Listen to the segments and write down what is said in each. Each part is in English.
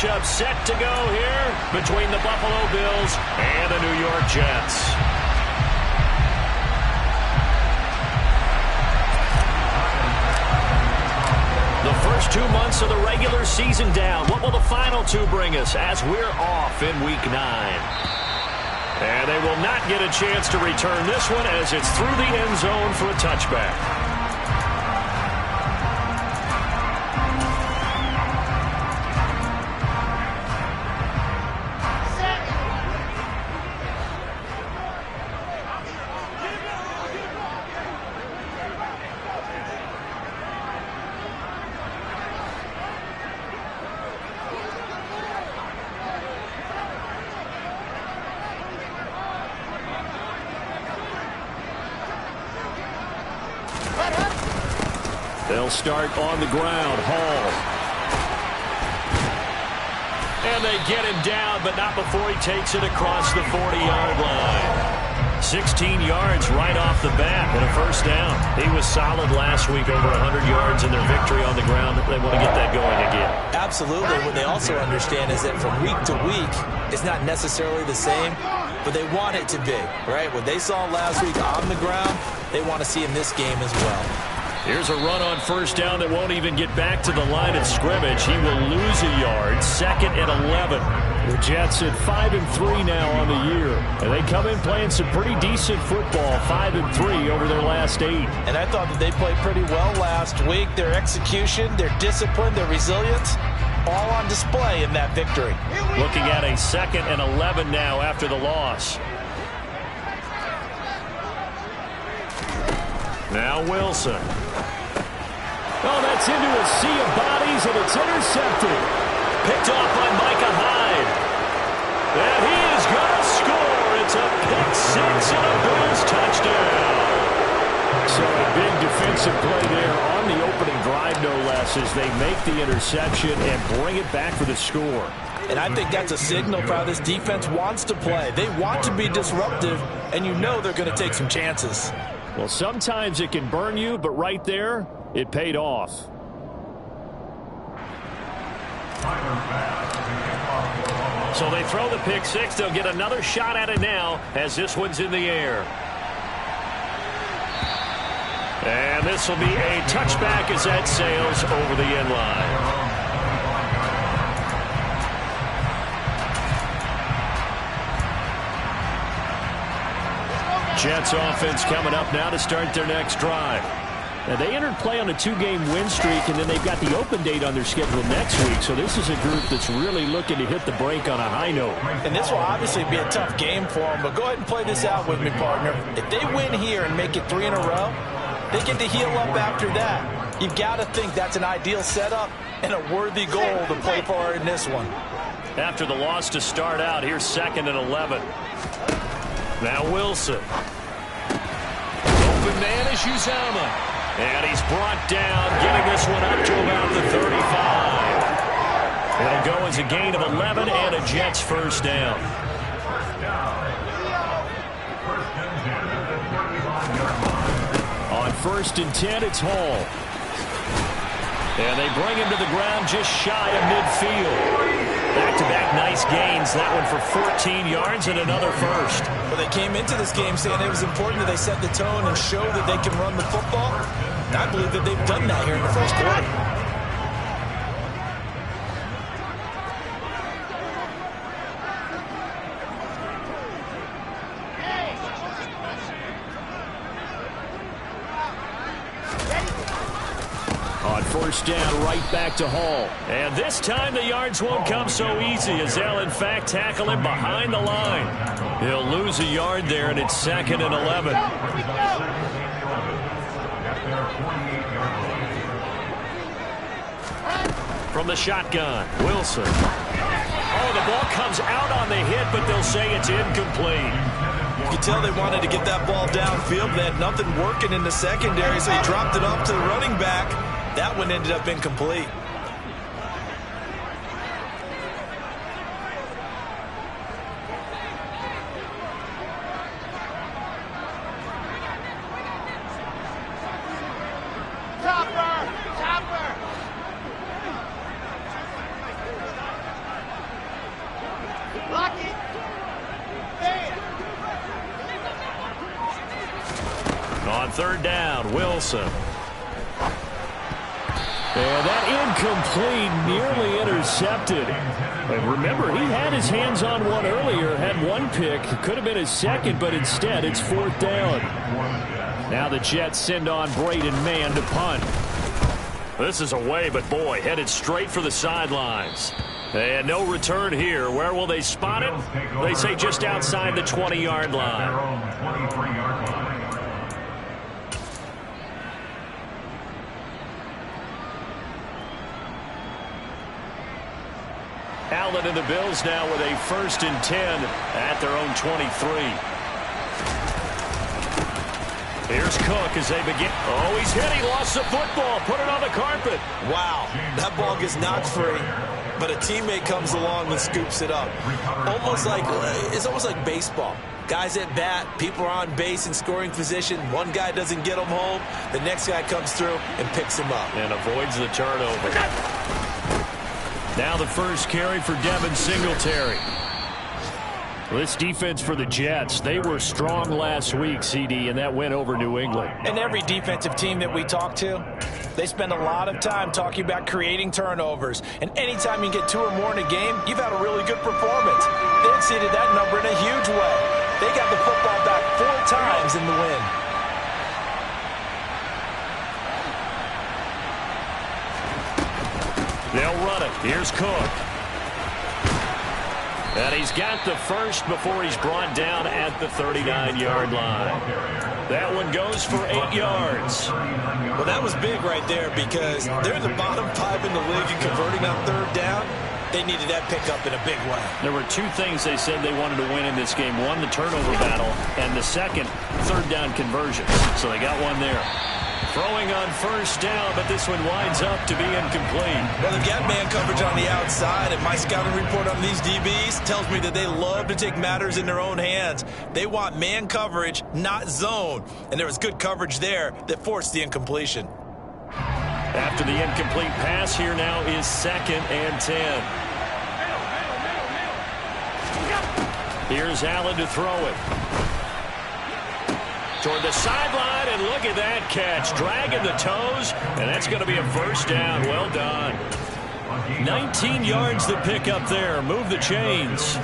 matchup set to go here between the Buffalo Bills and the New York Jets. The first 2 months of the regular season down. What will the final two bring us as we're off in Week 9? And they will not get a chance to return this one as it's through the end zone for a touchback. They'll start on the ground. Hall. And they get him down, but not before he takes it across the 40-yard line. 16 yards right off the bat and a first down. He was solid last week, over 100 yards in their victory on the ground. They want to get that going again. Absolutely. What they also understand is that from week to week, it's not necessarily the same, but they want it to be, right? What they saw last week on the ground, they want to see in this game as well. Here's a run on first down that won't even get back to the line of scrimmage. He will lose a yard. 2nd and 11. The Jets at 5-3 now on the year. And they come in playing some pretty decent football. 5-3 over their last 8. And I thought that they played pretty well last week. Their execution, their discipline, their resilience, all on display in that victory. Looking at a 2nd and 11 now after the loss. Now Wilson. Oh, that's into a sea of bodies, and it's intercepted. Picked off by Micah Hyde. And he is going to score. It's a pick six and a Bills touchdown. So a big defensive play there on the opening drive, no less, as they make the interception and bring it back for the score. And I think that's a signal for how this defense wants to play. They want to be disruptive, and you know they're going to take some chances. Well, sometimes it can burn you, but right there, it paid off. So they throw the pick six. They'll get another shot at it now as this one's in the air. And this will be a touchback as that sails over the end line. Jets offense coming up now to start their next drive. Now, they entered play on a 2-game win streak, and then they've got the open date on their schedule next week. So this is a group that's really looking to hit the break on a high note. And this will obviously be a tough game for them, but go ahead and play this out with me, partner. If they win here and make it 3 in a row, they get to heal up after that. You've got to think that's an ideal setup and a worthy goal to play for in this one. After the loss to start out, here's 2nd and 11. Now Wilson. Open man is Uzama. And he's brought down, getting this one up to about the 35. It'll go as a gain of 11 and a Jets first down. On 1st and 10, it's Hall. And they bring him to the ground just shy of midfield. Back-to-back nice gains. That one for 14 yards and another first. Well, they came into this game saying it was important that they set the tone and show that they can run the football. And I believe that they've done that here in the first quarter. On 1st down, right back to Hall. And this time the yards won't come so easy as they'll, in fact, tackle him behind the line. He'll lose a yard there, and it's 2nd and 11. From the shotgun, Wilson. Oh, the ball comes out on the hit, but they'll say it's incomplete. You could tell they wanted to get that ball downfield. They had nothing working in the secondary, so he dropped it off to the running back. That one ended up incomplete. On third down, Wilson. And that incomplete, nearly intercepted. And remember, he had his hands on one earlier, had one pick. Could have been his second, but instead it's fourth down. Now the Jets send on Braden Mann to punt. This is away, but boy, headed straight for the sidelines. And no return here. Where will they spot it? They say just outside the 20-yard line. Allen and the Bills now with a 1st and 10 at their own 23. Here's Cook as they begin. Oh, he's hit. He lost the football. Put it on the carpet. Wow, that ball gets knocked free, but a teammate comes along and scoops it up. It's almost like baseball. Guys at bat, people are on base in scoring position. One guy doesn't get him home. The next guy comes through and picks him up. And avoids the turnover. Now the first carry for Devin Singletary. This defense for the Jets, they were strong last week, CD, and that went over New England. And every defensive team that we talk to, they spend a lot of time talking about creating turnovers. And anytime you get 2 or more in a game, you've had a really good performance. They exceeded that number in a huge way. They got the football back 4 times in the win. They'll run it. Here's Cook. And he's got the first before he's brought down at the 39-yard line. That one goes for 8 yards. Well, that was big right there because they're the bottom 5 in the league in converting on third down. They needed that pickup in a big way. There were 2 things they said they wanted to win in this game. One, the turnover battle, and the second, third down conversions. So they got one there. Throwing on first down, but this one winds up to be incomplete. Well, they've got man coverage on the outside, and my scouting report on these DBs tells me that they love to take matters in their own hands. They want man coverage, not zone. And there was good coverage there that forced the incompletion. After the incomplete pass, here now is 2nd and 10. Here's Allen to throw it. Toward the sideline, and look at that catch. Dragging the toes, and that's going to be a first down. Well done. 19 yards to pick up there. Move the chains.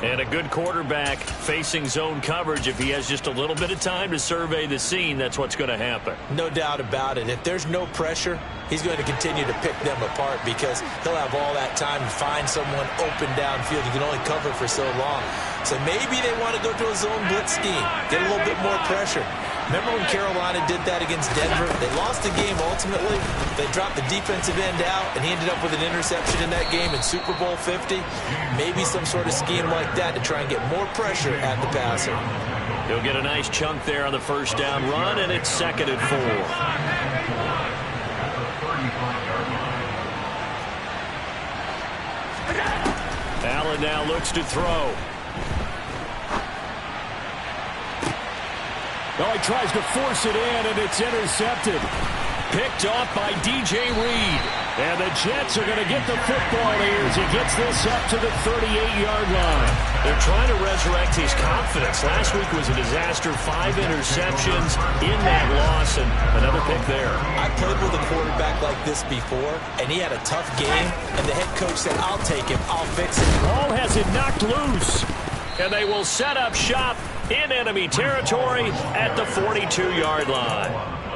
And a good quarterback facing zone coverage. If he has just a little bit of time to survey the scene, that's what's going to happen. No doubt about it. If there's no pressure, he's going to continue to pick them apart because he'll have all that time to find someone open downfield. You can only cover for so long. So maybe they want to go to a zone blitz scheme, get a little bit more pressure. Remember when Carolina did that against Denver? They lost the game ultimately. They dropped the defensive end out, and he ended up with an interception in that game in Super Bowl 50. Maybe some sort of scheme like that to try and get more pressure at the passer. He'll get a nice chunk there on the first down run, and it's 2nd and 4. Allen now looks to throw. Oh, he tries to force it in, and it's intercepted. Picked off by DJ Reed. And the Jets are going to get the football here as he gets this up to the 38-yard line. They're trying to resurrect his confidence. Last week was a disaster. 5 interceptions in that loss, and another pick there. I played with a quarterback like this before, and he had a tough game, and the head coach said, I'll take him, I'll fix it. Ball has it knocked loose. And they will set up shop in enemy territory at the 42-yard line.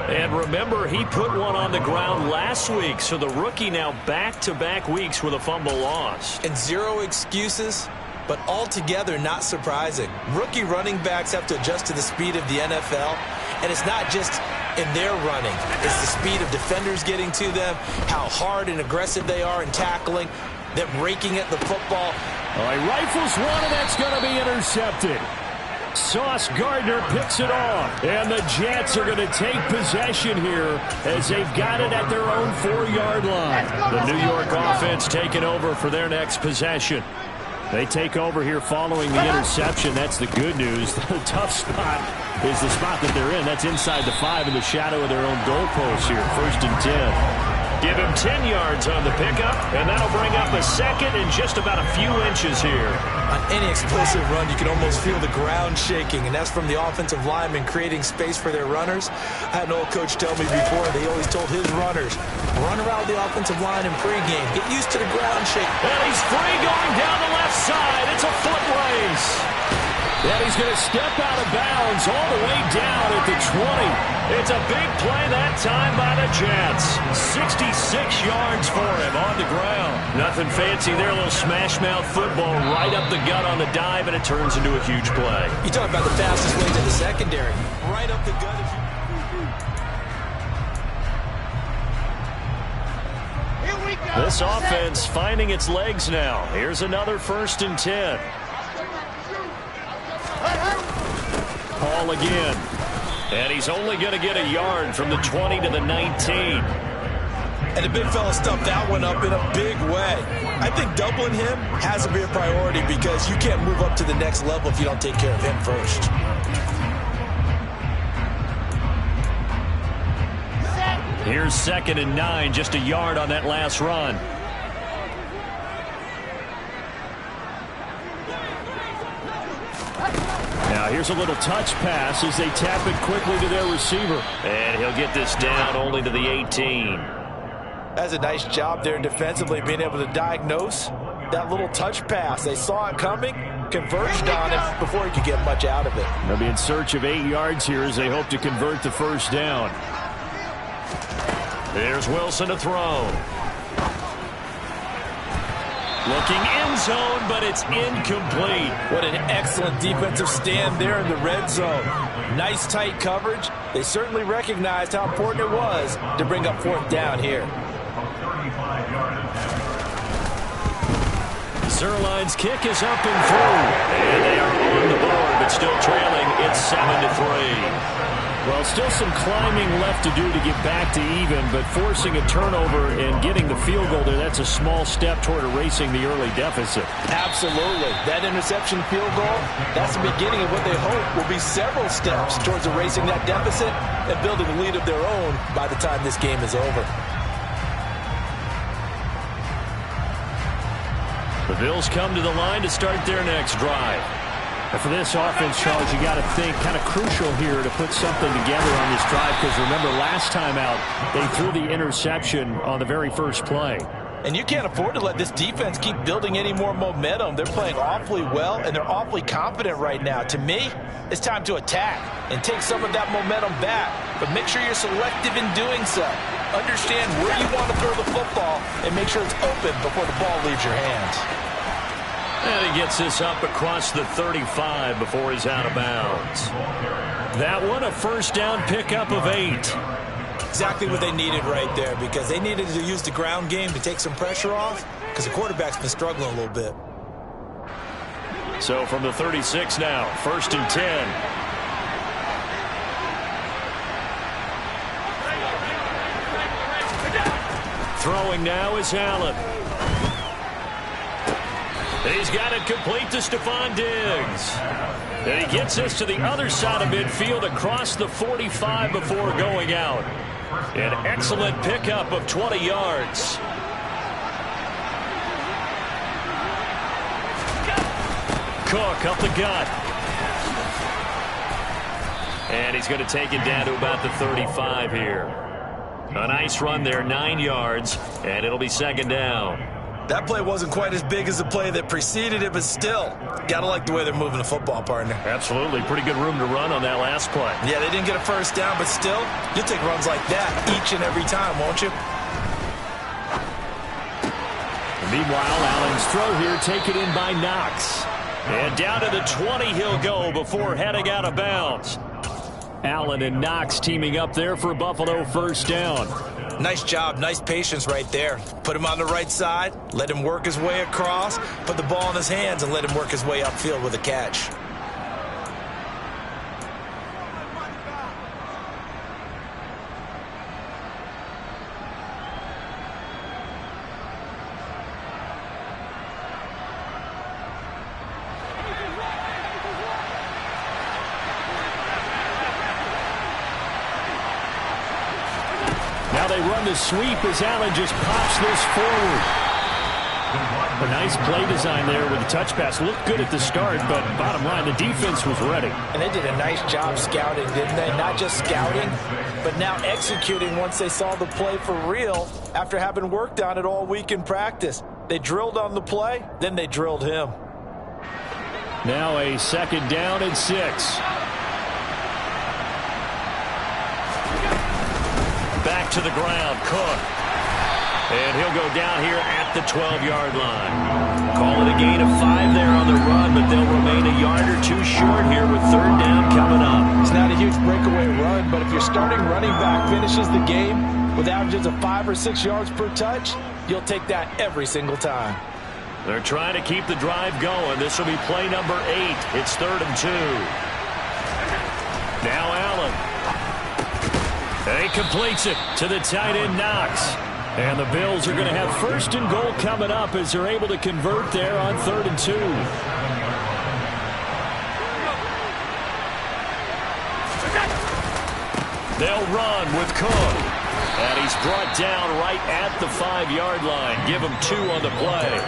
And remember, he put one on the ground last week, so the rookie now back-to-back weeks with a fumble loss. And 0 excuses, but altogether not surprising. Rookie running backs have to adjust to the speed of the NFL, and it's not just in their running. It's the speed of defenders getting to them, how hard and aggressive they are in tackling, them raking at the football. He rifles one, and that's going to be intercepted. Sauce Gardner picks it off, and the Jets are going to take possession here as they've got it at their own 4-yard line. The New York offense taking over for their next possession. They take over here following the interception. That's the good news. The tough spot is the spot that they're in. That's inside the 5 in the shadow of their own goalpost here. 1st and 10. Give him 10 yards on the pickup, and that'll bring up a second and just about a few inches here. On any explosive run, you can almost feel the ground shaking, and that's from the offensive linemen creating space for their runners. I had an old coach tell me before, they always told his runners, run around the offensive line in pregame. Get used to the ground shake. And he's free going down the left side. It's a foot race. And he's going to step out of bounds all the way down at the 20. It's a big play that time by the Jets. 66 yards for him on the ground. Nothing fancy there, a little smash-mouth football right up the gut on the dive, and it turns into a huge play. You talk about the fastest way to the secondary. Right up the gut. This offense finding its legs now. Here's another 1st and 10. Paul again. And he's only going to get a yard from the 20 to the 19. And the big fella stuffed that one up in a big way. I think doubling him has to be a priority because you can't move up to the next level if you don't take care of him first. Here's 2nd and 9, just a yard on that last run. Now here's a little touch pass as they tap it quickly to their receiver. And he'll get this down only to the 18. That's a nice job there defensively, being able to diagnose that little touch pass. They saw it coming, converged on it before he could get much out of it. They'll be in search of 8 yards here as they hope to convert the 1st down. There's Wilson to throw. Looking end zone, but it's incomplete. What an excellent defensive stand there in the red zone. Nice tight coverage. They certainly recognized how important it was to bring up 4th down here. Zerline's kick is up and through. And they are on the board, but still trailing. It's 7-3. Well, still some climbing left to do to get back to even, but forcing a turnover and getting the field goal there, that's a small step toward erasing the early deficit. Absolutely. That interception field goal, that's the beginning of what they hope will be several steps towards erasing that deficit and building a lead of their own by the time this game is over. The Bills come to the line to start their next drive. And for this offense, Charles, you got to think kind of crucial here to put something together on this drive because remember last time out they threw the interception on the very first play. And you can't afford to let this defense keep building any more momentum. They're playing awfully well, and they're awfully confident right now. To me, it's time to attack and take some of that momentum back. But make sure you're selective in doing so. Understand where you want to throw the football and make sure it's open before the ball leaves your hands. And he gets this up across the 35 before he's out of bounds. That one, a 1st down pickup of 8. Exactly what they needed right there because they needed to use the ground game to take some pressure off because the quarterback's been struggling a little bit. So from the 36 now, 1st and 10. Throwing now is Allen. He's got it complete to Stephon Diggs. And he gets this to the other side of midfield across the 45 before going out. An excellent pickup of 20 yards. Cook up the gut. And he's going to take it down to about the 35 here. A nice run there, 9 yards, and it'll be 2nd down. That play wasn't quite as big as the play that preceded it, but still, got to like the way they're moving the football, partner. Absolutely. Pretty good room to run on that last play. Yeah, they didn't get a 1st down, but still, you'll take runs like that each and every time, won't you? Meanwhile, Allen's throw here taken in by Knox. And down to the 20 he'll go before heading out of bounds. Allen and Knox teaming up there for Buffalo 1st down. Nice job, nice patience right there. Put him on the right side, let him work his way across, put the ball in his hands, and let him work his way upfield with a catch. Now they run on the sweep as Allen just pops this forward. A nice play design there with the touch pass. Looked good at the start, but bottom line, the defense was ready. And they did a nice job scouting, didn't they? Not just scouting, but now executing once they saw the play for real after having worked on it all week in practice. They drilled on the play, then they drilled him. Now a 2nd down and 6. Back to the ground, Cook. And he'll go down here at the 12-yard line. Call it a gain of 5 there on the run, but they'll remain a yard or two short here with 3rd down coming up. It's not a huge breakaway run, but if your starting running back finishes the game with averages of 5 or 6 yards per touch, you'll take that every single time. They're trying to keep the drive going. This will be play number 8. It's 3rd and 2. Now Allen. He completes it to the tight end, Knox. And the Bills are going to have 1st and goal coming up as they're able to convert there on 3rd and 2. They'll run with Cook. And he's brought down right at the 5-yard line. Give him 2 on the play.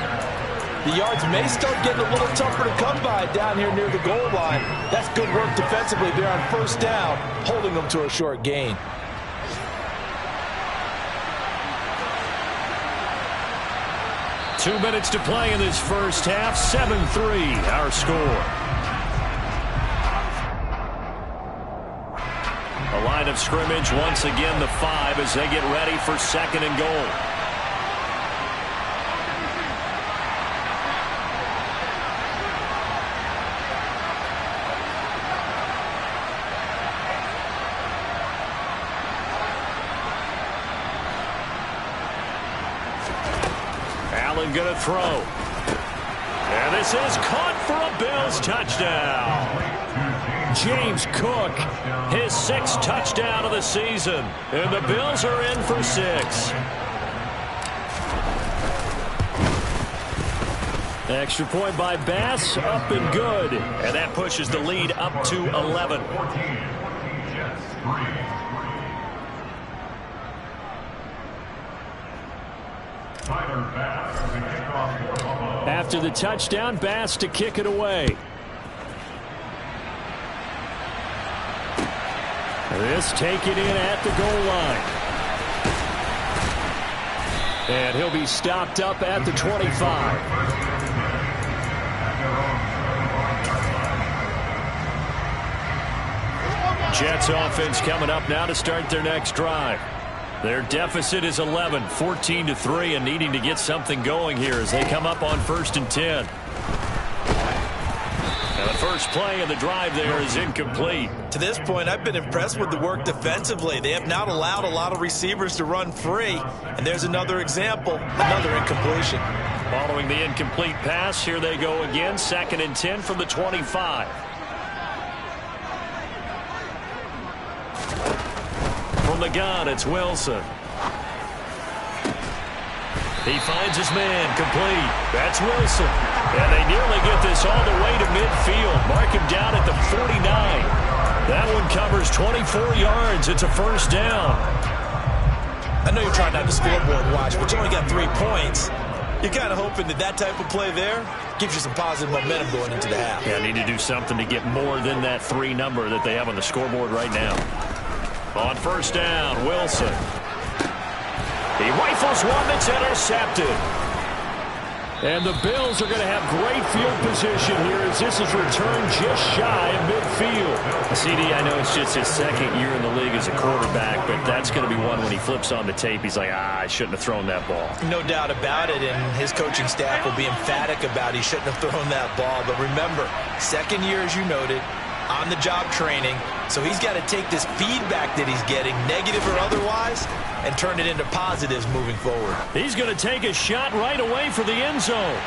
The yards may start getting a little tougher to come by down here near the goal line. That's good work defensively there on 1st down, holding them to a short gain. Two minutes to play in this first half. 7-3, our score. A line of scrimmage, once again the 5 as they get ready for 2nd and goal. Allen going to throw. And this is caught for a Bills touchdown. James Cook, his 6th touchdown of the season. And the Bills are in for 6. Extra point by Bass, up and good. And that pushes the lead up to 11. After the touchdown, Bass to kick it away. This taken in at the goal line. And he'll be stopped up at the 25. Jets offense coming up now to start their next drive. Their deficit is 11, 14-3, and needing to get something going here as they come up on 1st and 10. And the first play of the drive there is incomplete. To this point, I've been impressed with the work defensively. They have not allowed a lot of receivers to run free. And there's another example, another incompletion. Following the incomplete pass, here they go again, 2nd and 10 from the 25. From the gun, it's Wilson. He finds his man, complete. That's Wilson. And they nearly get this all the way to midfield. Mark him down at the 49. That one covers 24 yards. It's a 1st down. I know you're trying not to scoreboard watch, but you only got 3 points. You're kind of hoping that that type of play there gives you some positive momentum going into the half. Yeah, need to do something to get more than that 3 number that they have on the scoreboard right now. On 1st down, Wilson. He rifles one that's intercepted. And the Bills are going to have great field position here as this is returned just shy of midfield. CD, I know it's just his 2nd year in the league as a quarterback, but that's going to be one when he flips on the tape. He's like, I shouldn't have thrown that ball. No doubt about it, and his coaching staff will be emphatic about he shouldn't have thrown that ball. But remember, 2nd year, as you noted, on-the-job training, so he's got to take this feedback that he's getting, negative or otherwise, and turn it into positives moving forward. He's going to take a shot right away for the end zone.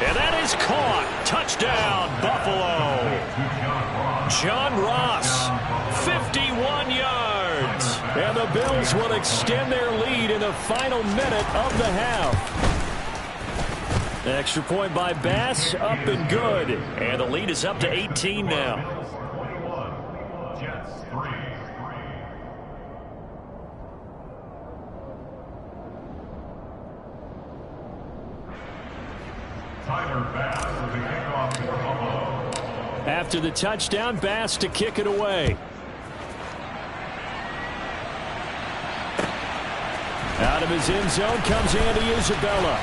And that is caught. Touchdown, Buffalo. John Ross, 51 yards. And the Bills will extend their lead in the final minute of the half. Extra point by Bass, up and good. And the lead is up to 18 now. After the touchdown, Bass to kick it away. Out of his end zone comes Andy Isabella.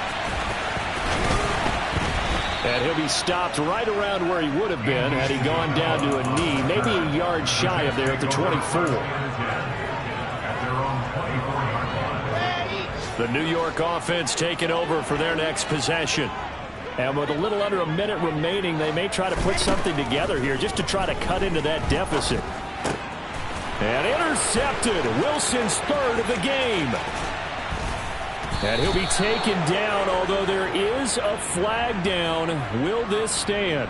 And he'll be stopped right around where he would have been had he gone down to a knee, maybe a yard shy of there at the 24. The New York offense taking over for their next possession. And with a little under a minute remaining, they may try to put something together here just to try to cut into that deficit. And intercepted. Wilson's third of the game. And he'll be taken down, although there is a flag down. Will this stand?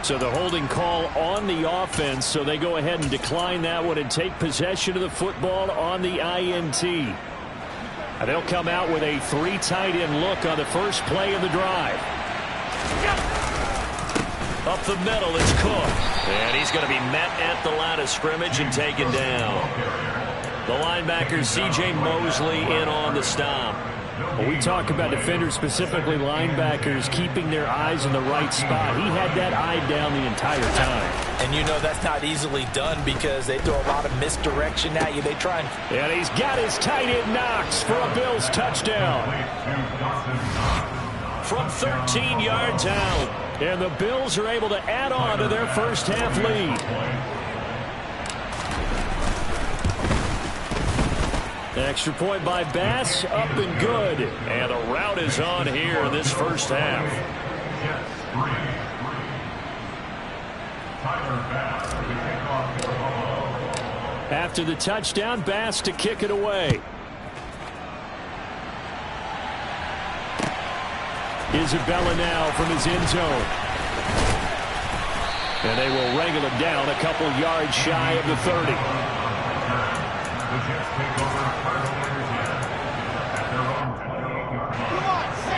So the holding call on the offense, so they go ahead and decline that one and take possession of the football on the INT. And they'll come out with a 3 tight end look on the first play of the drive. Up the middle, it's Cook. And he's going to be met at the line of scrimmage and taken down. The linebacker, C.J. Mosley, in on the stop. When we talk about defenders, specifically linebackers, keeping their eyes in the right spot, he had that eye down the entire time. And you know that's not easily done because they throw a lot of misdirection at you. They try and he's got his tight end Knox for a Bills touchdown. From 13 yards out. And the Bills are able to add on to their first half lead. Extra point by Bass, up and good. And the route is on here in this first half. After the touchdown, Bass to kick it away. Isabella now from his end zone. And they will wrangle him down a couple yards shy of the 30.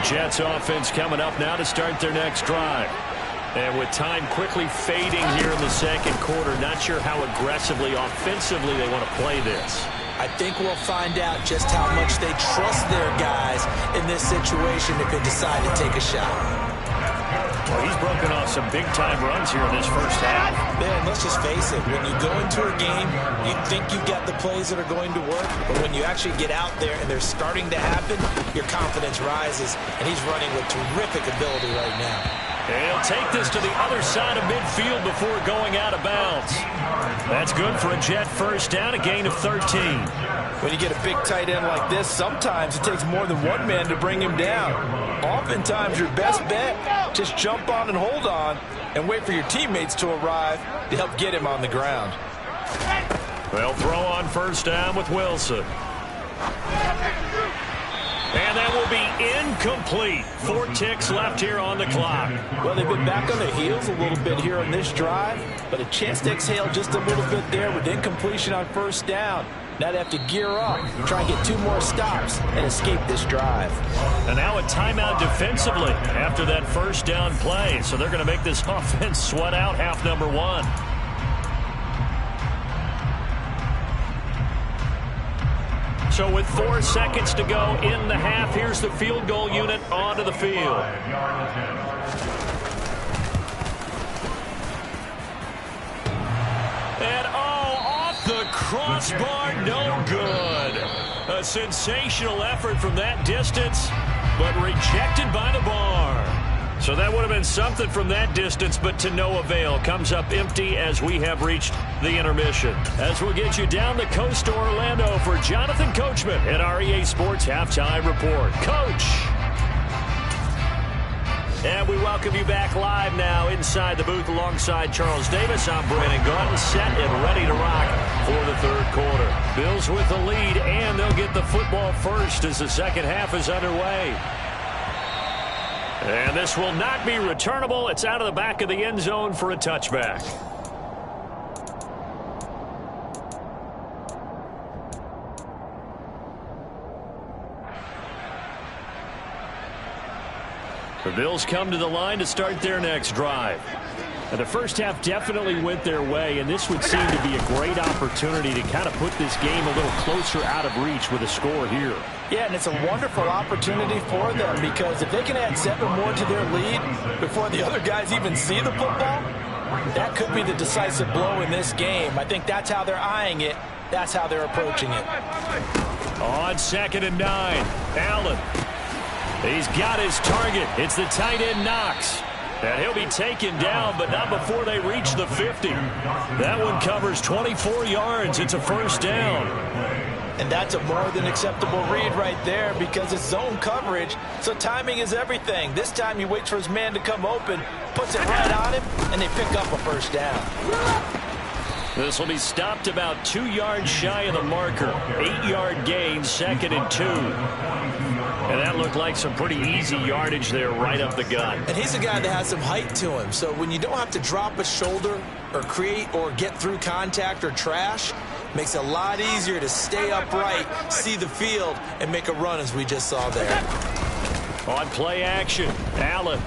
Jets offense coming up now to start their next drive. And with time quickly fading here in the second quarter, not sure how aggressively, offensively they want to play this. I think we'll find out just how much they trust their guys in this situation if they decide to take a shot. Well, he's broken off some big-time runs here in this first half. Man, let's just face it. When you go into a game, you think you got the plays that are going to work, but when you actually get out there and they're starting to happen, your confidence rises, and he's running with terrific ability right now. And he'll take this to the other side of midfield before going out of bounds. That's good for a Jet first down, a gain of 13. When you get a big tight end like this, sometimes it takes more than one man to bring him down. Oftentimes, your best bet, just jump on and hold on and wait for your teammates to arrive to help get him on the ground. They'll throw on first down with Wilson. And that will be incomplete. 4 ticks left here on the clock. Well, they've been back on their heels a little bit here on this drive, but a chance to exhale just a little bit there with incompletion on first down. Now they have to gear up, try and get 2 more stops, and escape this drive. And now a timeout defensively after that first down play. So they're going to make this offense sweat out half number 1. So with 4 seconds to go in the half, here's the field goal unit onto the field. And off the crossbar, no good. A sensational effort from that distance, but rejected by the bar. So that would have been something from that distance, but to no avail. Comes up empty as we have reached the intermission. As we'll get you down the coast to Orlando for Jonathan Coachman at REA Sports Halftime Report. Coach! And we welcome you back live now inside the booth alongside Charles Davis. I'm Brandon Gaudin, set and ready to rock for the third quarter. Bills with the lead, and they'll get the football first as the second half is underway. And this will not be returnable. It's out of the back of the end zone for a touchback. The Bills come to the line to start their next drive. And the first half definitely went their way, and this would seem to be a great opportunity to kind of put this game a little closer out of reach with a score here. Yeah, and it's a wonderful opportunity for them because if they can add 7 more to their lead before the other guys even see the football, that could be the decisive blow in this game. I think that's how they're eyeing it. That's how they're approaching it. On 2nd and 9, Allen. He's got his target. It's the tight end Knox. And he'll be taken down, but not before they reach the 50. That one covers 24 yards. It's a first down. And that's a more than acceptable read right there because it's zone coverage, so timing is everything. This time he waits for his man to come open, puts it right on him, and they pick up a first down. This will be stopped about 2 yards shy of the marker. 8-yard gain, 2nd and 2. And that looked like some pretty easy yardage there right up the gut. And he's a guy that has some height to him. So when you don't have to drop a shoulder or create or get through contact or trash, makes it a lot easier to stay upright, see the field, and make a run as we just saw there. On play action, Allen.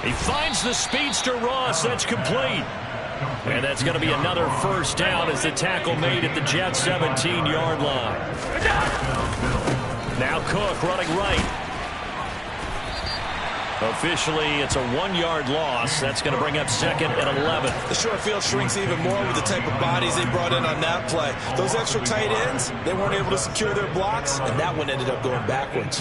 He finds the speedster Ross. That's complete. And that's going to be another first down as the tackle made at the Jets' 17-yard line. Now Cook running right. Officially, it's a 1-yard loss. That's going to bring up 2nd and 11. The short field shrinks even more with the type of bodies they brought in on that play. Those extra tight ends, they weren't able to secure their blocks, and that one ended up going backwards.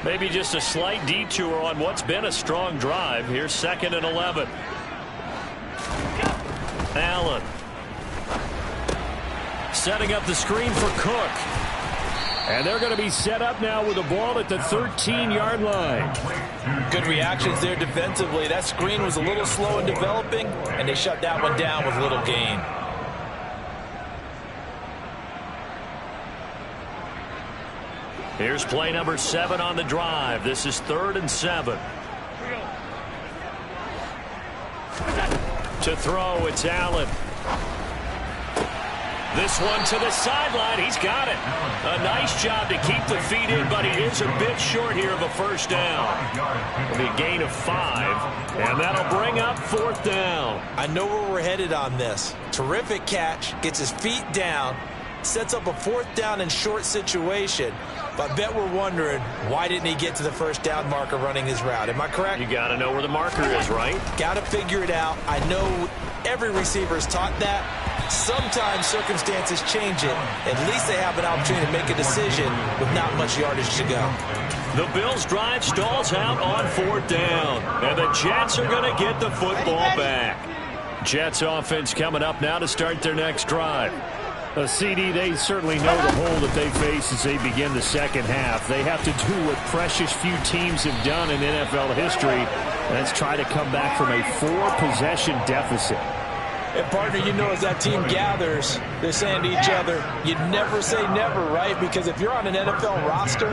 Maybe just a slight detour on what's been a strong drive. Here's 2nd and 11. Allen. Setting up the screen for Cook. And they're going to be set up now with the ball at the 13-yard line. Good reactions there defensively. That screen was a little slow in developing, and they shut that one down with little gain. Here's play number 7 on the drive. This is 3rd and 7. To throw, it's Allen. This one to the sideline. He's got it. A nice job to keep the feet in, but he is a bit short here of a first down. It'll be a gain of 5, and that'll bring up 4th down. I know where we're headed on this. Terrific catch, gets his feet down, sets up a 4th down and short situation. But I bet we're wondering, why didn't he get to the first down marker running his route? Am I correct? You got to know where the marker is, right? Got to figure it out. I know every receiver is taught that. Sometimes circumstances change it. At least they have an opportunity to make a decision with not much yardage to go. The Bills' drive stalls out on 4th down. And the Jets are going to get the football back. Jets offense coming up now to start their next drive. CD, they certainly know the hole that they face as they begin the second half. They have to do what precious few teams have done in NFL history. That's try to come back from a 4-possession deficit. And, partner, you know, as that team gathers, they're saying to each other, you never say never, right? Because if you're on an NFL roster,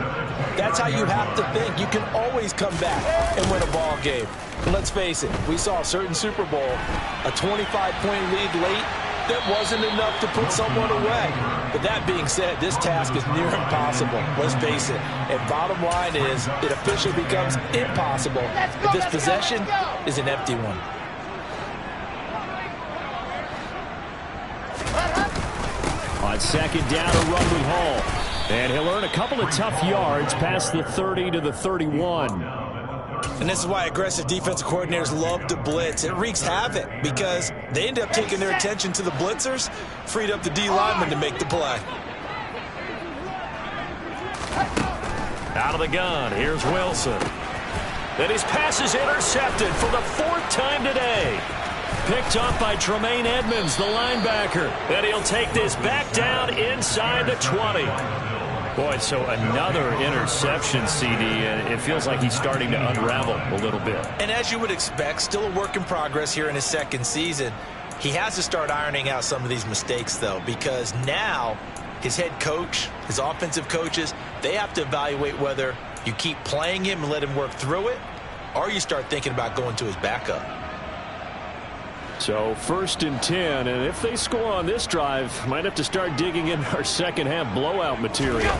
that's how you have to think. You can always come back and win a ball game. But let's face it, we saw a certain Super Bowl, a 25-point lead late. That wasn't enough to put someone away. But that being said, this task is near impossible. Let's face it. And bottom line is, it officially becomes impossible if this possession is an empty one. On 2nd down, a run with Hall. And he'll earn a couple of tough yards past the 30 to the 31. And this is why aggressive defensive coordinators love to blitz. It wreaks havoc because they end up taking their attention to the blitzers, freed up the D lineman to make the play. Out of the gun, here's Wilson. And his pass is intercepted for the 4th time today. Picked off by Tremaine Edmonds, the linebacker. And he'll take this back down inside the 20. Boy, so another interception, CD, and it feels like he's starting to unravel a little bit. And as you would expect, still a work in progress here in his 2nd season. He has to start ironing out some of these mistakes, though, because now his head coach, his offensive coaches, they have to evaluate whether you keep playing him and let him work through it, or you start thinking about going to his backup. So 1st and 10, and if they score on this drive, might have to start digging in our second half blowout material.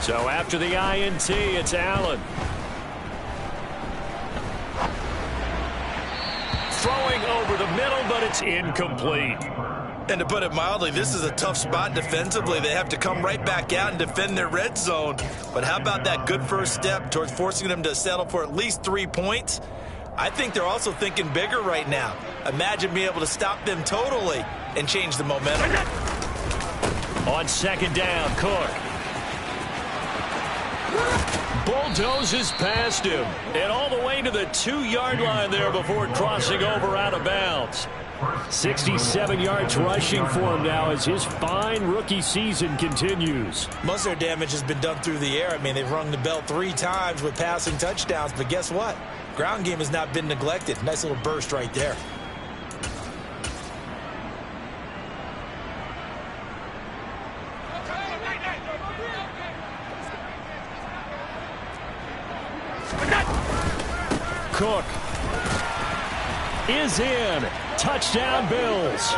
So after the INT, it's Allen. Throwing over the middle, but it's incomplete. And to put it mildly, this is a tough spot defensively. They have to come right back out and defend their red zone. But how about that good first step towards forcing them to settle for at least 3 points? I think they're also thinking bigger right now. Imagine being able to stop them totally and change the momentum. On second down, Cook. Bulldozes past him. And all the way to the 2-yard line there before crossing over out of bounds. 67 yards rushing for him now as his fine rookie season continues. Most of their damage has been done through the air. I mean, they've rung the bell 3 times with passing touchdowns, but guess what? Ground game has not been neglected. Nice little burst right there. Cook is in. Touchdown, Bills.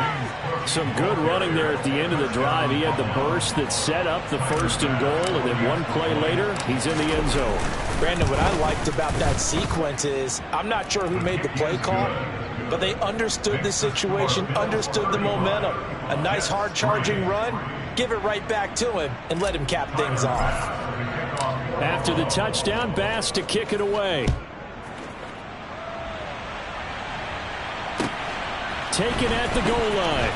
Some good running there at the end of the drive. He had the burst that set up the 1st and goal, and then one play later, he's in the end zone. Brandon, what I liked about that sequence is I'm not sure who made the play call, but they understood the situation, understood the momentum. A nice hard-charging run, give it right back to him, and let him cap things off. After the touchdown, Bass to kick it away. Taken at the goal line.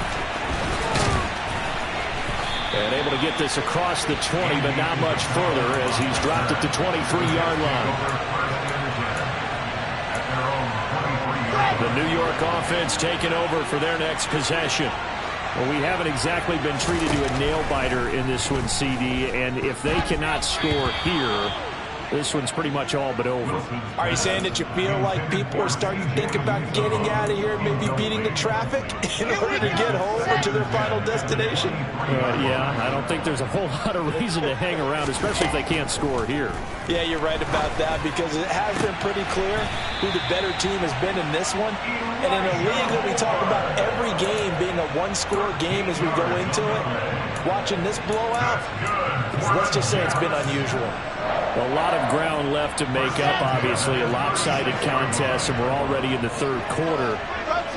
And able to get this across the 20, but not much further as he's dropped it to 23-yard line. The New York offense taking over for their next possession. Well, we haven't exactly been treated to a nail-biter in this one, CD, and if they cannot score here, this one's pretty much all but over. Are you saying that you feel like people are starting to think about getting out of here, maybe beating the traffic in order to get home or to their final destination? Yeah, I don't think there's a whole lot of reason to hang around, especially if they can't score here. Yeah, you're right about that because it has been pretty clear who the better team has been in this one. And in a league that we talk about every game being a one-score game as we go into it, watching this blowout, let's just say it's been unusual. A lot of ground left to make up, obviously. A lopsided contest, and we're already in the 3rd quarter.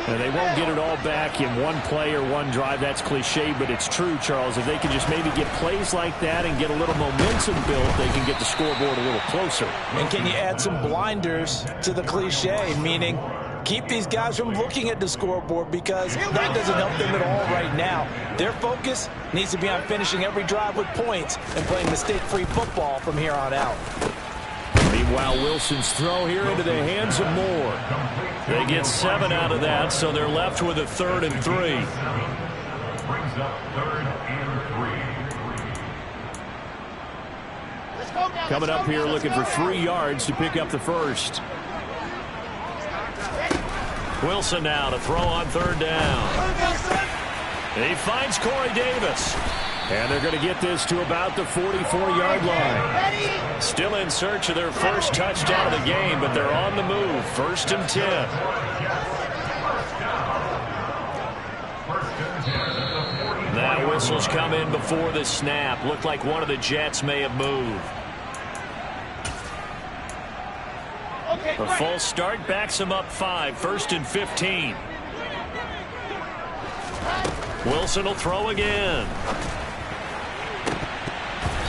And they won't get it all back in one play or one drive. That's cliche, but it's true, Charles. If they can just maybe get plays like that and get a little momentum built, they can get the scoreboard a little closer. And can you add some blinders to the cliche, meaning keep these guys from looking at the scoreboard because that doesn't help them at all right now. Their focus needs to be on finishing every drive with points and playing mistake-free football from here on out. Meanwhile, Wilson's throw here into the hands of Moore. They get 7 out of that, so they're left with a 3rd and 3. Coming up here looking for 3 yards to pick up the first. Wilson now to throw on 3rd down. He finds Corey Davis. And they're going to get this to about the 44-yard line. Still in search of their first touchdown of the game, but they're on the move. 1st and 10. That whistle's come in before the snap. Looked like one of the Jets may have moved. A full start backs him up 5. 1st and 15. Wilson will throw again.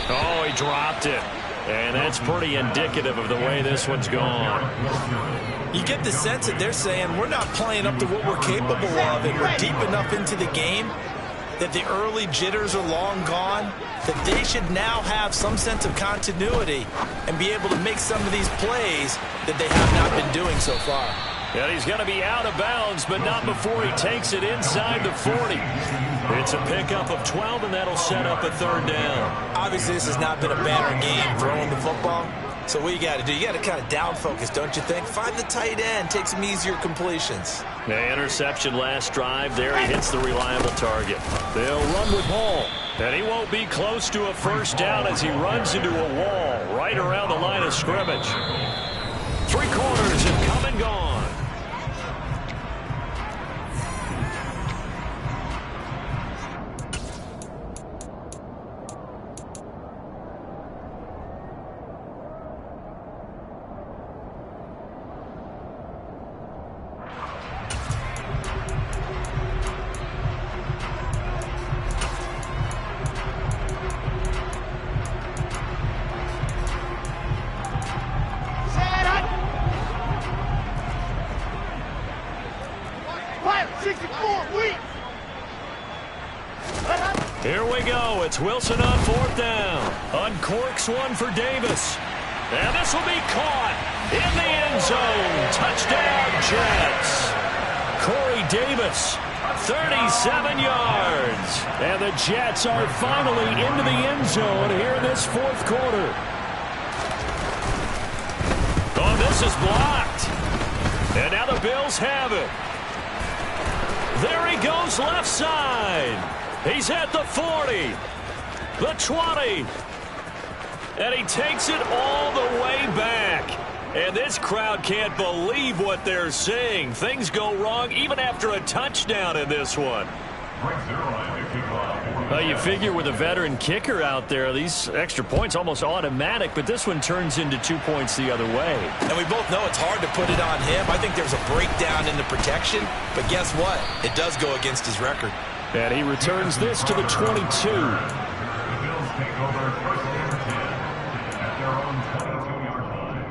Oh, he dropped it. And that's pretty indicative of the way this one's gone. You get the sense that they're saying we're not playing up to what we're capable of, and we're deep enough into the game that the early jitters are long gone, that they should now have some sense of continuity and be able to make some of these plays that they have not been doing so far. And he's going to be out of bounds, but not before he takes it inside the 40. It's a pickup of 12, and that'll set up a 3rd down. Obviously, this has not been a banner game throwing the football. So what you got to do, you got to kind of down focus, don't you think? Find the tight end, take some easier completions. The interception last drive there. He hits the reliable target. They'll run with Hall. And he won't be close to a first down as he runs into a wall right around the line of scrimmage. 3 quarters have come and gone. go. It's Wilson on 4th down. Uncorks one for Davis. And this will be caught in the end zone. Touchdown, Jets. Corey Davis, 37 yards. And the Jets are finally into the end zone here in this 4th quarter. Oh, this is blocked. And now the Bills have it. There he goes left side. He's at the 40, the 20. And he takes it all the way back. And this crowd can't believe what they're seeing. Things go wrong even after a touchdown in this one. Well, you figure with a veteran kicker out there, these extra points almost automatic, but this one turns into 2 points the other way. And we both know it's hard to put it on him. I think there's a breakdown in the protection, but guess what? It does go against his record. And he returns this to the 22. The Bills take over 1st and 10 at their own 22-yard line.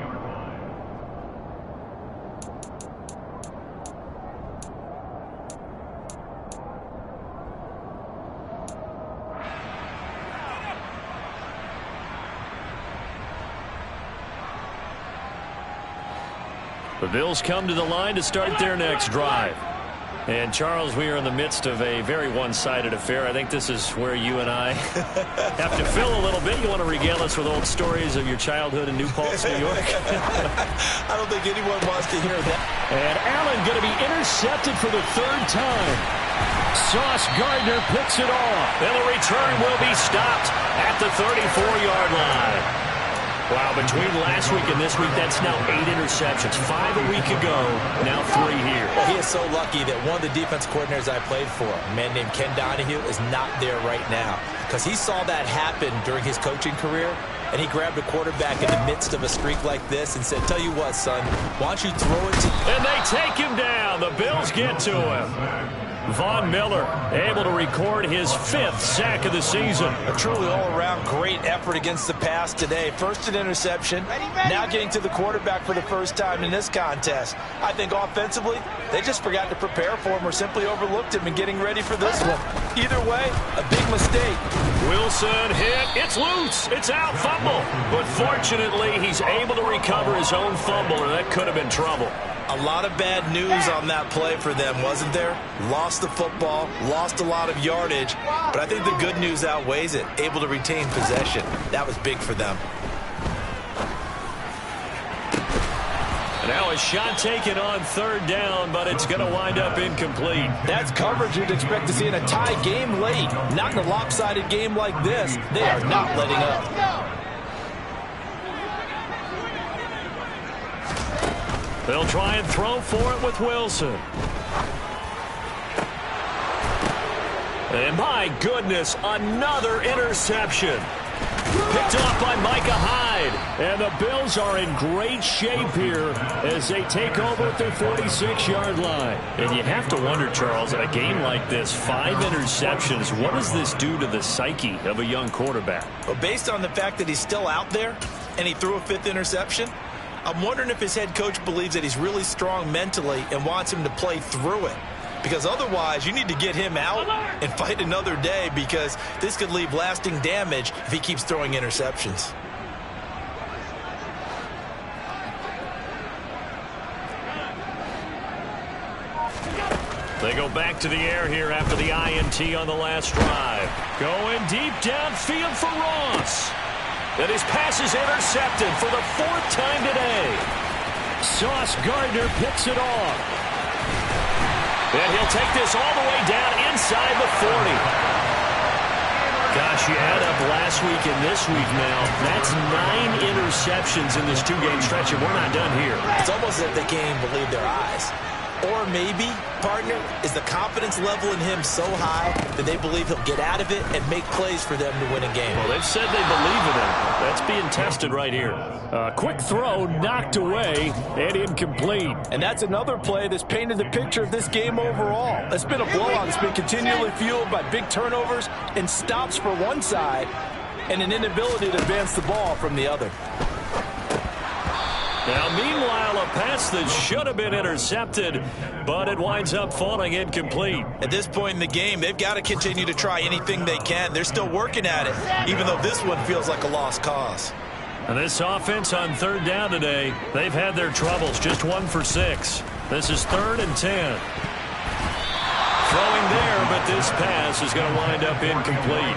The Bills come to the line to start their next drive. And, Charles, we are in the midst of a very one-sided affair. I think this is where you and I have to fill a little bit. You want to regale us with old stories of your childhood in New Paltz, New York? I don't think anyone wants to hear that. And Allen going to be intercepted for the 3rd time. Sauce Gardner picks it off. And the return will be stopped at the 34-yard line. Wow, between last week and this week, that's now 8 interceptions. 5 a week ago, now 3 here. Well, he is so lucky that one of the defense coordinators I played for, a man named Ken Donahue, is not there right now. Because he saw that happen during his coaching career, and he grabbed a quarterback in the midst of a streak like this and said, tell you what, son, why don't you throw it to... And they take him down. The Bills get to him. Von Miller able to record his 5th sack of the season. A truly all-around great effort against the pass today. First an interception, now getting to the quarterback for the first time in this contest. I think offensively, they just forgot to prepare for him or simply overlooked him in getting ready for this one. Either way, a big mistake. Wilson hit. It's loose. It's out. Fumble. But fortunately, he's able to recover his own fumble, or that could have been trouble. A lot of bad news on that play for them, wasn't there? Lost the football, lost a lot of yardage, but I think the good news outweighs it. Able to retain possession. That was big for them. Now a shot taken on 3rd down, but it's going to wind up incomplete. That's coverage you'd expect to see in a tie game late. Not in a lopsided game like this. They are not letting up. They'll try and throw for it with Wilson. And my goodness, another interception. Picked off by Micah Hyde. And the Bills are in great shape here as they take over at their 46-yard line. And you have to wonder, Charles, a game like this, 5 interceptions, what does this do to the psyche of a young quarterback? Well, based on the fact that he's still out there and he threw a 5th interception, I'm wondering if his head coach believes that he's really strong mentally and wants him to play through it. Because otherwise, you need to get him out and fight another day, because this could leave lasting damage if he keeps throwing interceptions. They go back to the air here after the INT on the last drive. Going deep downfield for Ross. And his pass is intercepted for the 4th time today. Sauce Gardner picks it off. And he'll take this all the way down inside the 40. Gosh, you add up last week and this week now. That's 9 interceptions in this 2-game stretch, and we're not done here. It's almost as if they can't even believe their eyes. Or maybe, partner, is the confidence level in him so high that they believe he'll get out of it and make plays for them to win a game. Well, they've said they believe in him. That's being tested right here. Quick throw, knocked away, and incomplete. And that's another play that's painted the picture of this game overall. It's been a blowout. It's been continually fueled by big turnovers and stops for one side and an inability to advance the ball from the other. Now, meanwhile, a pass that should have been intercepted, but it winds up falling incomplete. At this point in the game, they've got to continue to try anything they can. They're still working at it, even though this one feels like a lost cause. And this offense on third down today, they've had their troubles, just 1 for 6. This is 3rd and 10. Throwing there, but this pass is going to wind up incomplete.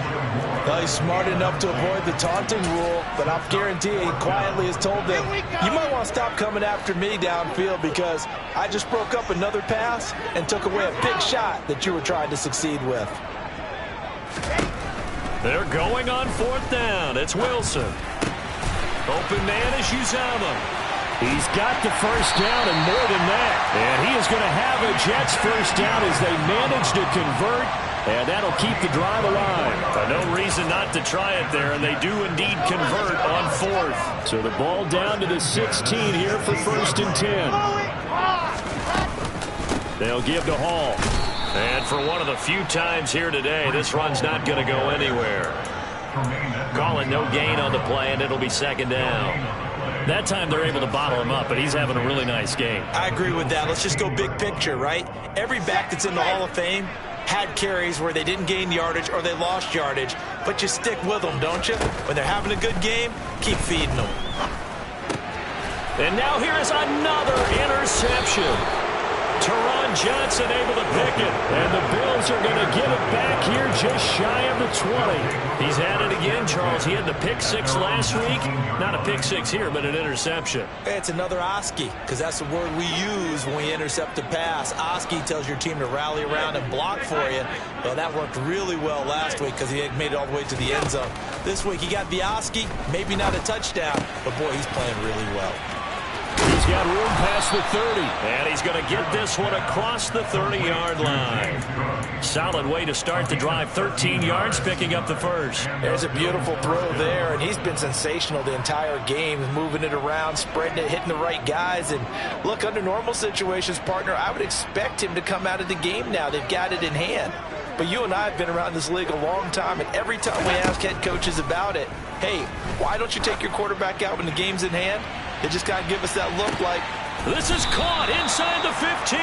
Well, he's smart enough to avoid the taunting rule, but I'll guarantee he quietly has told them, you might want to stop coming after me downfield because I just broke up another pass and took away a big shot that you were trying to succeed with. They're going on 4th down. It's Wilson. Open man is Uzama. He's got the first down and more than that. And he is going to have a Jets first down as they manage to convert. And that'll keep the drive alive. No reason not to try it there, and they do indeed convert on 4th. So the ball down to the 16 here for 1st and 10. They'll give to Hall. And for one of the few times here today, this run's not going to go anywhere. Calling no gain on the play, and it'll be 2nd down. That time they're able to bottle him up, but he's having a really nice game. I agree with that. Let's just go big picture, right? Every back that's in the Hall of Fame had carries where they didn't gain yardage or they lost yardage, but you stick with them, don't you? When they're having a good game, keep feeding them. And now here is another interception. Teron Johnson able to pick it, and the Bills are going to get it back here just shy of the 20. He's at it again, Charles. He had the pick 6 last week. Not a pick 6 here, but an interception. It's another Oski, because that's the word we use when we intercept a pass. Oski tells your team to rally around and block for you. Well, that worked really well last week because he had made it all the way to the end zone. This week he got the Oski, maybe not a touchdown, but boy, he's playing really well. He's got room past the 30, and he's going to get this one across the 30-yard line. Solid way to start the drive. 13 yards, picking up the first. There's a beautiful throw there, and he's been sensational the entire game, moving it around, spreading it, hitting the right guys. And look, under normal situations, partner, I would expect him to come out of the game now. They've got it in hand. But you and I have been around this league a long time, and every time we ask head coaches about it, hey, why don't you take your quarterback out when the game's in hand? They just got to give us that look like. This is caught inside the 15.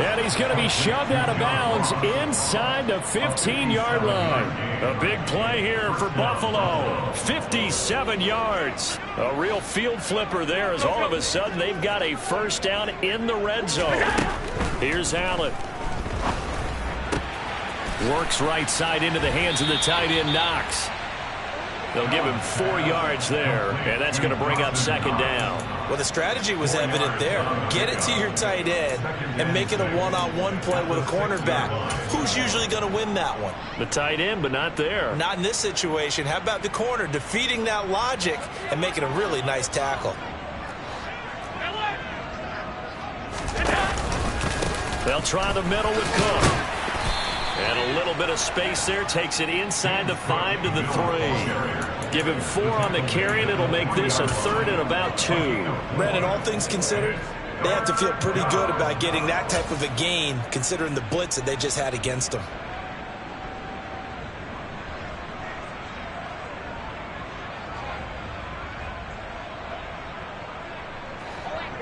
And he's going to be shoved out of bounds inside the 15-yard line. A big play here for Buffalo. 57 yards. A real field flipper there as all of a sudden they've got a first down in the red zone. Here's Allen. Works right side into the hands of the tight end, Knox. They'll give him 4 yards there, and that's going to bring up 2nd down. Well, the strategy was evident there. Get it to your tight end and make it a one-on-one play with a cornerback. Who's usually going to win that one? The tight end, but not there. Not in this situation. How about the corner defeating that logic and making a really nice tackle? They'll try the middle with Cook. And a little bit of space there. Takes it inside the 5 to the 3. Give him 4 on the carry, and it'll make this a 3rd and about 2. Brandon, all things considered, they have to feel pretty good about getting that type of a gain, considering the blitz that they just had against them.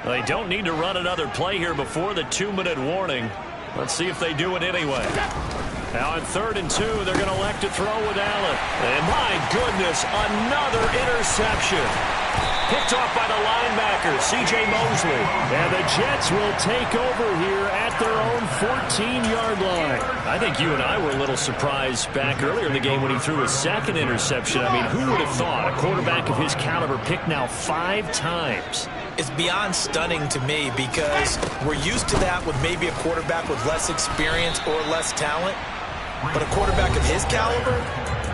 They don't need to run another play here before the 2-minute warning. Let's see if they do it anyway. Now on 3rd and 2, they're going to elect to throw with Allen. And my goodness, another interception. Picked off by the linebacker, C.J. Mosley. And the Jets will take over here at their own 14-yard line. I think you and I were a little surprised back earlier in the game when he threw his 2nd interception. I mean, who would have thought a quarterback of his caliber picked now 5 times? It's beyond stunning to me because we're used to that with maybe a quarterback with less experience or less talent. But a quarterback of his caliber,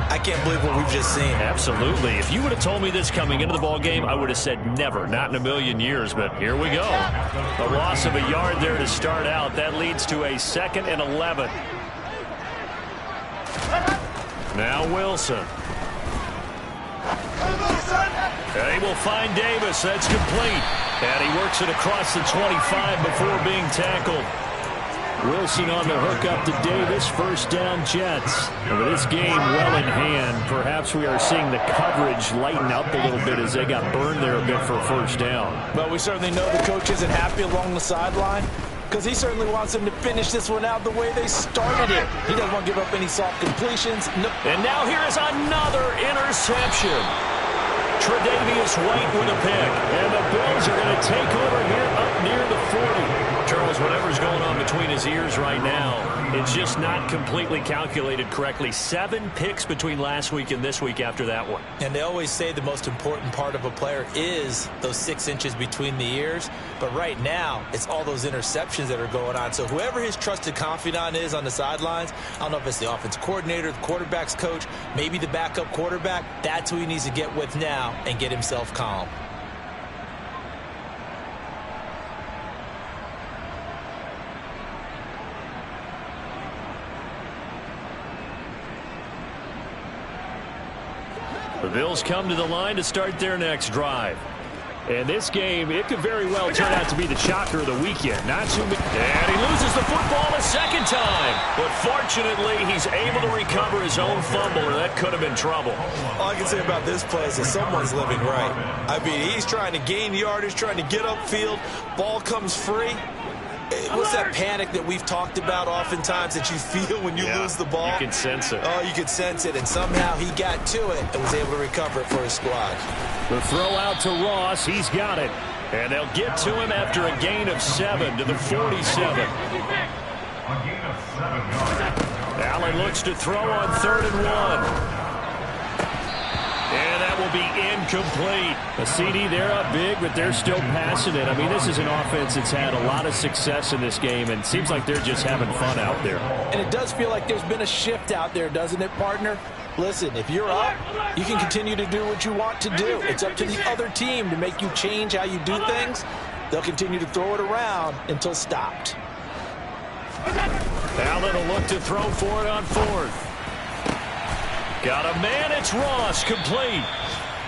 I can't believe what we've just seen. Absolutely. If you would have told me this coming into the ball game, I would have said never, not in a million years. But here we go. A loss of a yard there to start out. That leads to a 2nd and 11. Now Wilson. And he will find Davis. That's complete. And he works it across the 25 before being tackled. Wilson on the hookup to Davis. First down, Jets. And with this game well in hand, perhaps we are seeing the coverage lighten up a little bit as they got burned there a bit for a first down. Well, we certainly know the coach isn't happy along the sideline because he certainly wants them to finish this one out the way they started it. He doesn't want to give up any soft completions. No. And now here is another interception. Tre'Davious White with a pick. And the Bills are going to take over here up near the 40. Charles, whatever's going on between his ears right now, it's just not completely calculated correctly. 7 picks between last week and this week after that one. And they always say the most important part of a player is those 6 inches between the ears. But right now, it's all those interceptions that are going on. So whoever his trusted confidant is on the sidelines, I don't know if it's the offense coordinator, the quarterback's coach, maybe the backup quarterback, that's who he needs to get with now and get himself calm. The Bills come to the line to start their next drive. And this game, it could very well turn out to be the shocker of the weekend. Not too many. And he loses the football a second time. But fortunately, he's able to recover his own fumble, or that could have been trouble. All I can say about this play is that someone's living right. I mean, he's trying to gain yardage, trying to get upfield. Ball comes free. What's that panic that we've talked about oftentimes that you feel when you lose the ball? You can sense it. Oh, you can sense it, and somehow he got to it and was able to recover it for his squad. The throw out to Ross. He's got it. And they'll get to him after a gain of 7 to the 47. A gain of 7 yards. Allen looks to throw on 3rd and 1. And that will be incomplete. A CD, they're up big, but they're still passing it. I mean, this is an offense that's had a lot of success in this game, and it seems like they're just having fun out there. And it does feel like there's been a shift out there, doesn't it, partner? Listen, if you're up, you can continue to do what you want to do. It's up to the other team to make you change how you do things. They'll continue to throw it around until stopped. Allen will look to throw for it on 4th. Got a man, it's Ross, complete.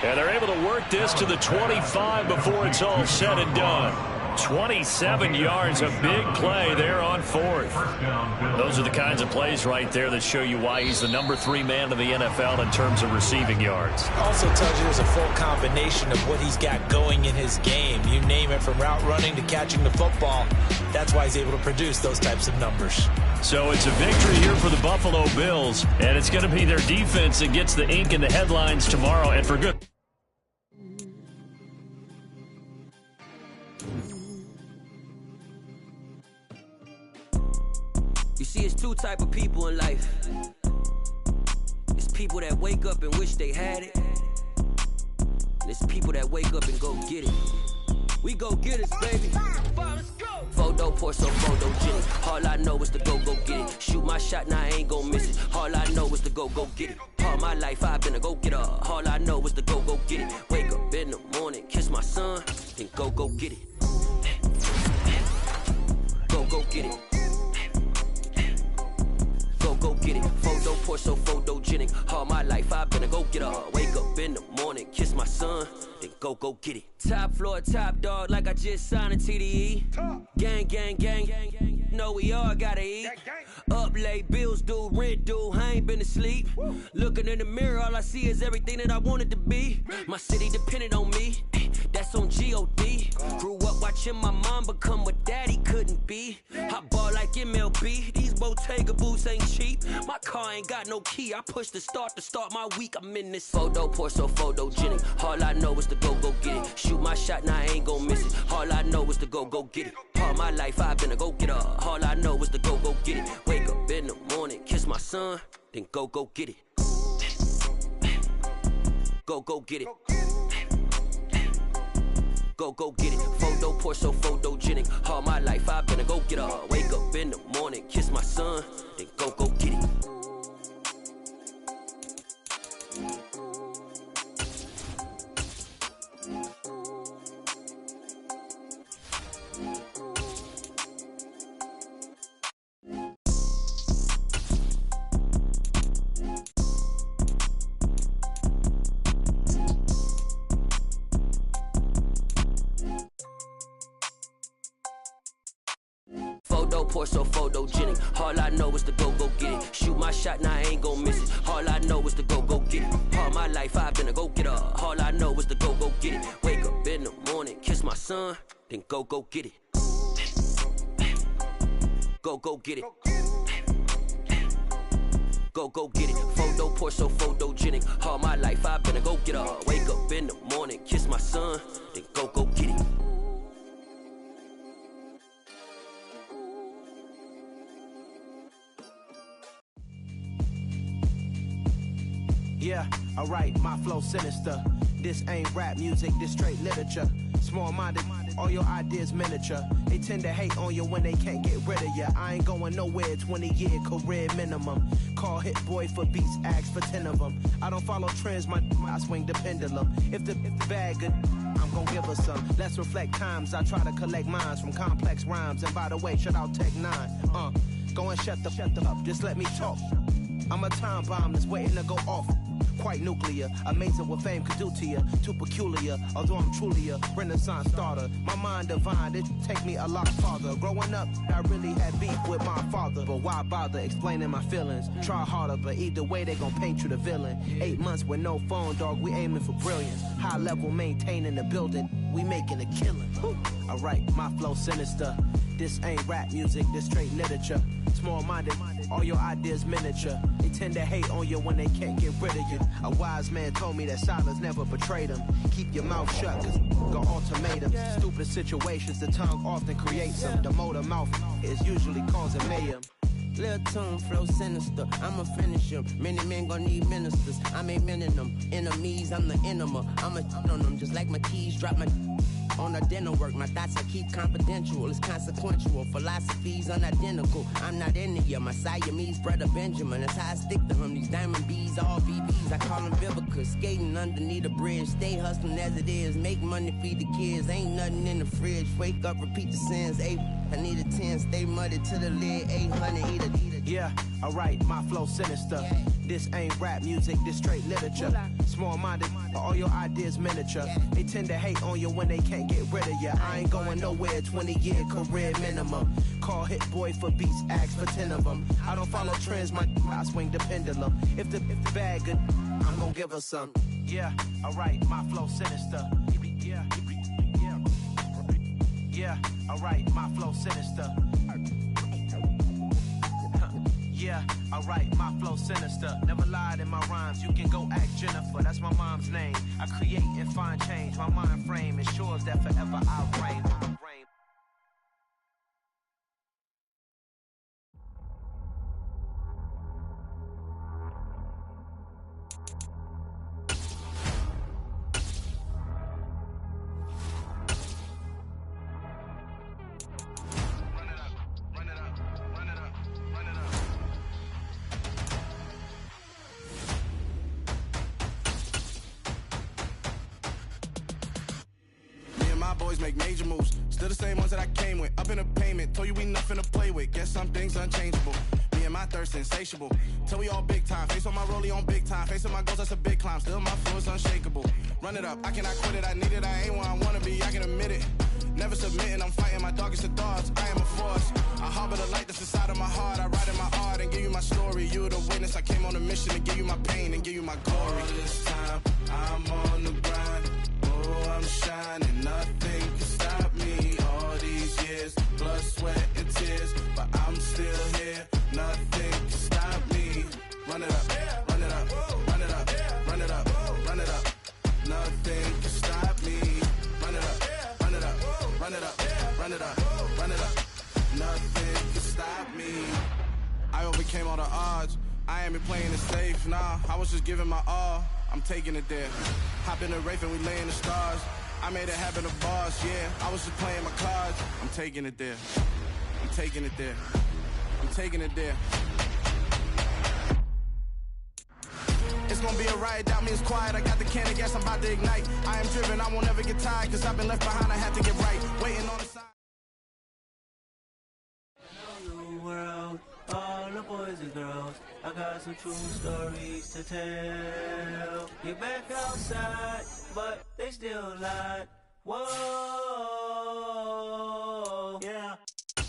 And they're able to work this to the 25 before it's all said and done. 27 yards, a big play there on 4th. Those are the kinds of plays right there that show you why he's the number 3 man in the NFL in terms of receiving yards. Also tells you there's a full combination of what he's got going in his game. You name it, from route running to catching the football. That's why he's able to produce those types of numbers. So it's a victory here for the Buffalo Bills, and it's going to be their defense that gets the ink in the headlines tomorrow, and for good. You see, it's 2 type of people in life. It's people that wake up and wish they had it. And it's people that wake up and go get it. We go get it, baby. Photo, Porso, photogenic. All I know is to go get it. Shoot my shot, now I ain't gon' miss it. All I know is to go get it. All my life I've been a go-getter. All I know is to go get it. Wake up in the morning, kiss my son, then go get it. Go get it. Go get it. Photo, Porso, photogenic. All my life I've been a go-getter. Wake up in the morning, kiss my son, then go get it. Top floor, top dog, like I just signed a TDE. Gang, gang, gang, gang, gang. Know we all gotta eat. Up late, bills due, rent due, I ain't been asleep. Looking in the mirror, all I see is everything that I wanted to be. My city depended on me, that's on G.O.D. Grew up watching my mom become what daddy couldn't be. I ball like MLB, these Bottega boots ain't cheap. My car ain't got no key, I push the start to start my week. I'm in this photo, Porso, photogenic. All I know is to go get it. Shoot my shot, now I ain't gon' miss it. All I know is to go get it. All my life I've been a go-getter. All I know is to go get it. Wake up in the morning, kiss my son, then go get it. Go get it. Go get it. Photo, Porso, photogenic. All my life I've been a go-getter. Wake up in the morning, kiss my son, then go get it. Photo, pour so photogenic. All I know is to go get it. Shoot my shot, now I ain't gon' miss it. All I know is to go get it. All my life I've been a go-getter. All I know is to go get it. Wake up in the morning, kiss my son, then go get it. Go get it. Go get it. Photo, pour so photogenic. All my life I've been a go-getter. Wake up in the morning, kiss my son, then go get it. Yeah, alright, my flow sinister. This ain't rap music, this straight literature. Small-minded, all your ideas miniature. They tend to hate on you when they can't get rid of you. I ain't going nowhere, 20-year career minimum. Call hit boy for beats, ask for 10 of them. I don't follow trends, I swing the pendulum. If the bag good, I'm gon' give her some. Let's reflect times, I try to collect minds from complex rhymes. And by the way, shout out Tech 9. Go and shut the up, just let me talk. I'm a time bomb that's waiting to go off. Quite nuclear, amazing what fame could do to you. Too peculiar, although I'm truly a renaissance starter. My mind divine, it take me a lot farther. Growing up, I really had beef with my father. But why bother explaining my feelings? Try harder, but either way they gon' paint you the villain. 8 months with no phone, dog, we aiming for brilliance. High level maintaining the building, we making a killing. Alright, my flow sinister. This ain't rap music, this straight literature. Small-minded, all your ideas miniature. They tend to hate on you when they can't get rid of you. A wise man told me that silence never betrayed him. Keep your mouth shut, cause got ultimatums. Stupid situations, the tongue often creates them. The motor mouth is usually causing mayhem. Lil' tune, flow sinister, I'ma finish him. Many men gon' need ministers, I ain't mending them. Enemies, I'm the enema, I'ma on them. Just like my keys, drop my on a dinner work. My thoughts I keep confidential, it's consequential. Philosophies unidentical, I'm not into ya. My Siamese brother Benjamin, that's how I stick to him. These diamond bees, all BBs, I call them Vivica. Skating underneath a bridge, stay hustling as it is. Make money, feed the kids, ain't nothing in the fridge. Wake up, repeat the sins, I need a 10, stay muddy to the lid, 800, eat a. Yeah, alright, my flow sinister. This ain't rap music, this straight literature. Small-minded, all your ideas miniature. They tend to hate on you when they can't get rid of you. I ain't going nowhere, 20-year career minimum. Call hit boy for beats, ask for 10 of them. I don't follow trends, I swing the pendulum. If the bag good, I'm gon' give her some. Yeah, alright, my flow sinister. Yeah, alright, my flow sinister. Yeah, alright, my flow sinister. Never lied in my rhymes, you can go ask Jennifer. That's my mom's name. I create and find change. My mind frame ensures that forever I'll reign. Boys make major moves, still the same ones that I came with. Up in a payment, told you we nothing to play with. Guess some things unchangeable. Me and my thirst insatiable. Till we all big time. Face on my rollie on big time. Face on my goals, that's a big climb. Still my flow is unshakable. Run it up, I cannot quit it. I need it, I ain't where I wanna be. I can admit it. Never submitting, I'm fighting my darkest of thoughts. I am a force. I harbor the light that's inside of my heart. I write in my art and give you my story. You the witness. I came on a mission to give you my pain and give you my glory. All this time, I'm on the grind. Oh, I'm shining. Nothing can stop me. All these years, blood, sweat, and tears, but I'm still here. Nothing can stop me. Run it up, run it up, run it up, run it up, run it up. Nothing can stop me. Run it up, run it up, run it up, run it up, run it up. Nothing can stop me. I overcame all the odds. I ain't been playing it safe, nah. I was just giving my all. I'm taking it there. Hop in the Wraith and we lay in the stars. I made it happen to boss, yeah. I was just playing my cards. I'm taking it there. I'm taking it there. I'm taking it there. It's gonna be a riot, doubt me it's quiet. I got the can of gas, I'm about to ignite. I am driven, I won't ever get tired, cause I've been left behind, I have to get right. Waiting on the side. World, all the boys and girls, I got some true stories to tell. You're back outside, but they still lied. Whoa, yeah.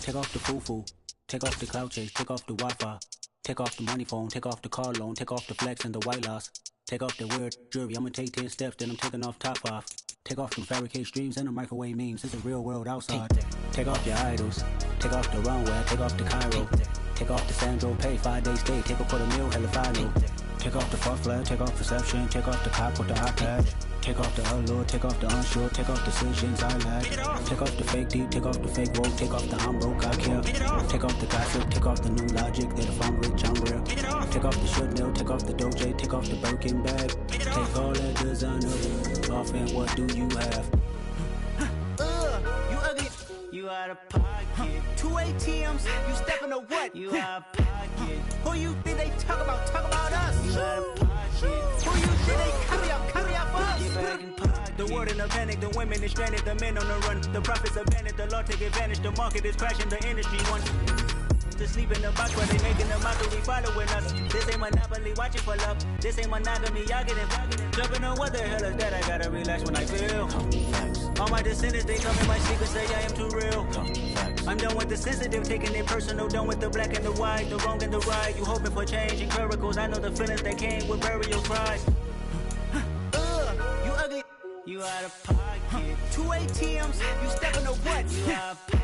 Take off the foo-foo. Take off the cloud chase. Take off the Wi-Fi. Take off the money phone. Take off the car loan. Take off the flex and the white loss. Take off the weird jewelry. I'ma take 10 steps, then I'm taking off top 5. Take off them fabricated streams and the microwave memes. It's a real world outside. Take off your idols. Take off the runway. Take off the Cairo. Take off the Sandro Pay. 5-day stay. Take a $250,000. Hella final. Take off the far flag. Take off perception. Take off the cop with the iPad. Take off the allure. Take off the unsure. Take off decisions I lack. Take off the fake deep. Take off the fake woke. Take off the I'm broke. I care. Take off the gossip. Take off the new logic that if I'm rich I'm real. Take off the should know. Take off the Doje. Take off the Birkin bag. Take all that designer off and what do you have? You ugly. You out of pocket. 2 ATMs. You stepping to what? You out of pocket. Who you think they talk about? Talk about us. You out of pocket. Who you think they copy up for us? Get back in pocket. The world in a panic. The women is stranded. The men on the run. The profits abandoned. The law take advantage. The market is crashing. The industry wants to sleep in the box where they making a mockery following us. This ain't monopoly, watching for love. This ain't monogamy, y'all getting jumping on what the hell is that? I gotta relax when I feel. All my descendants, they come in my secret, say I am too real. I'm done with the sensitive, taking it personal. Done with the black and the white, the wrong and the right. You hoping for change and miracles. I know the feelings that came with burial cries. You ugly. You out of pocket. 2 ATMs, you stepping to what? You out of pocket.